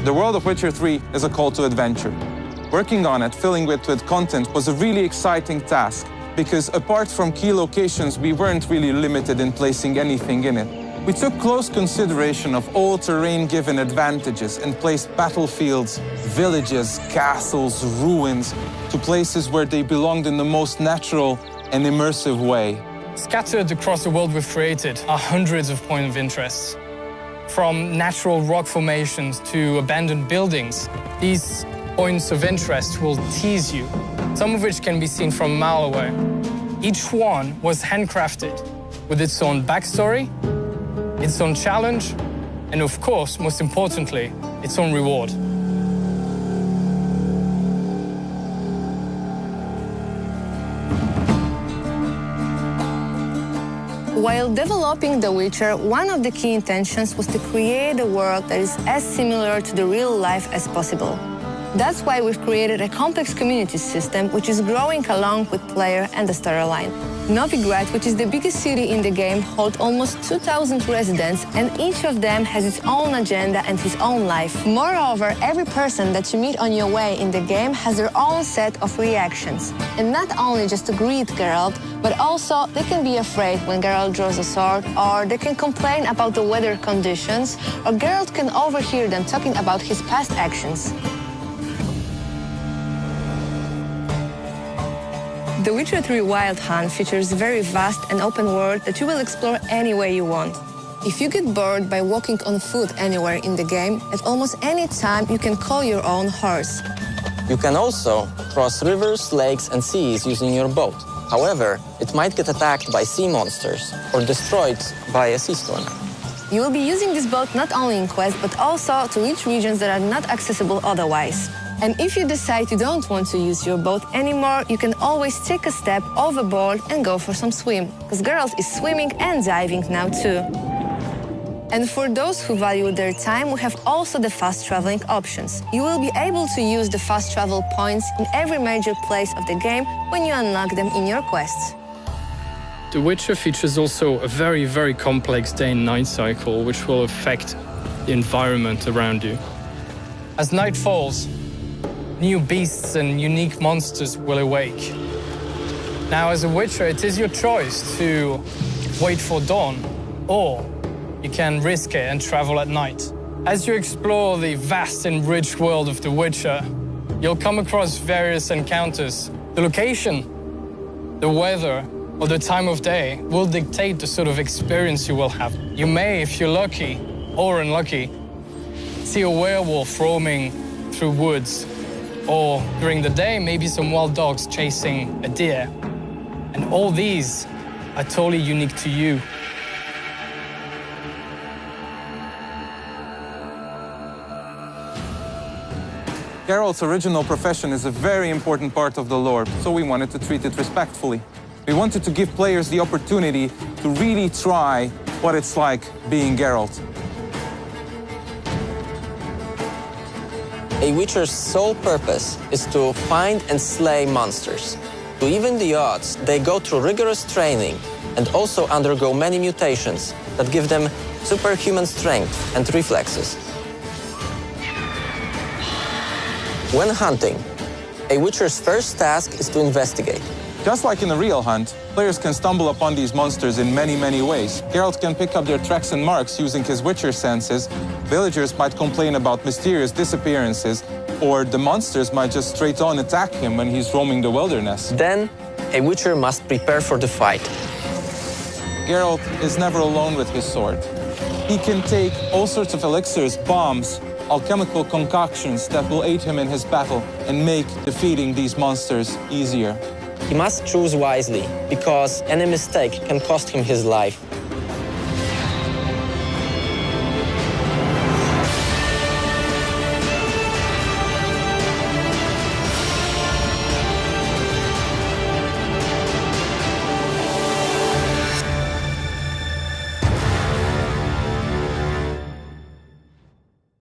The world of Witcher 3 is a call to adventure. Working on it, filling it with content, was a really exciting task, because apart from key locations, we weren't really limited in placing anything in it. We took close consideration of all terrain-given advantages and placed battlefields, villages, castles, ruins to places where they belonged in the most natural and immersive way. Scattered across the world we've created are hundreds of points of interest. From natural rock formations to abandoned buildings, these points of interest will tease you, some of which can be seen from a mile away. Each one was handcrafted with its own backstory, its own challenge, and of course, most importantly, its own reward. While developing The Witcher, one of the key intentions was to create a world that is as similar to the real life as possible. That's why we've created a complex community system which is growing along with player and the storyline. Novigrad, which is the biggest city in the game, holds almost 2,000 residents, and each of them has its own agenda and his own life. Moreover, every person that you meet on your way in the game has their own set of reactions. And not only just to greet Geralt, but also they can be afraid when Geralt draws a sword, or they can complain about the weather conditions, or Geralt can overhear them talking about his past actions. The Witcher 3 Wild Hunt features a very vast and open world that you will explore any way you want. If you get bored by walking on foot anywhere in the game, at almost any time you can call your own horse. You can also cross rivers, lakes, and seas using your boat. However, it might get attacked by sea monsters or destroyed by a sea storm. You will be using this boat not only in quests, but also to reach regions that are not accessible otherwise. And if you decide you don't want to use your boat anymore, you can always take a step overboard and go for some swim, because Geralt is swimming and diving now too. And for those who value their time, we have also the fast traveling options. You will be able to use the fast travel points in every major place of the game when you unlock them in your quests. The Witcher features also a very, very complex day and night cycle, which will affect the environment around you. As night falls, new beasts and unique monsters will awake. Now, as a Witcher, it is your choice to wait for dawn, or you can risk it and travel at night. As you explore the vast and rich world of The Witcher, you'll come across various encounters. The location, the weather, or the time of day will dictate the sort of experience you will have. You may, if you're lucky or unlucky, see a werewolf roaming through woods, or during the day, maybe some wild dogs chasing a deer. And all these are totally unique to you. Geralt's original profession is a very important part of the lore, so we wanted to treat it respectfully. We wanted to give players the opportunity to really try what it's like being Geralt. A Witcher's sole purpose is to find and slay monsters. To even the odds, they go through rigorous training and also undergo many mutations that give them superhuman strength and reflexes. When hunting, a Witcher's first task is to investigate. Just like in a real hunt, players can stumble upon these monsters in many, many ways. Geralt can pick up their tracks and marks using his Witcher senses. Villagers might complain about mysterious disappearances, or the monsters might just straight on attack him when he's roaming the wilderness. Then, a Witcher must prepare for the fight. Geralt is never alone with his sword. He can take all sorts of elixirs, bombs, alchemical concoctions that will aid him in his battle and make defeating these monsters easier. He must choose wisely, because any mistake can cost him his life.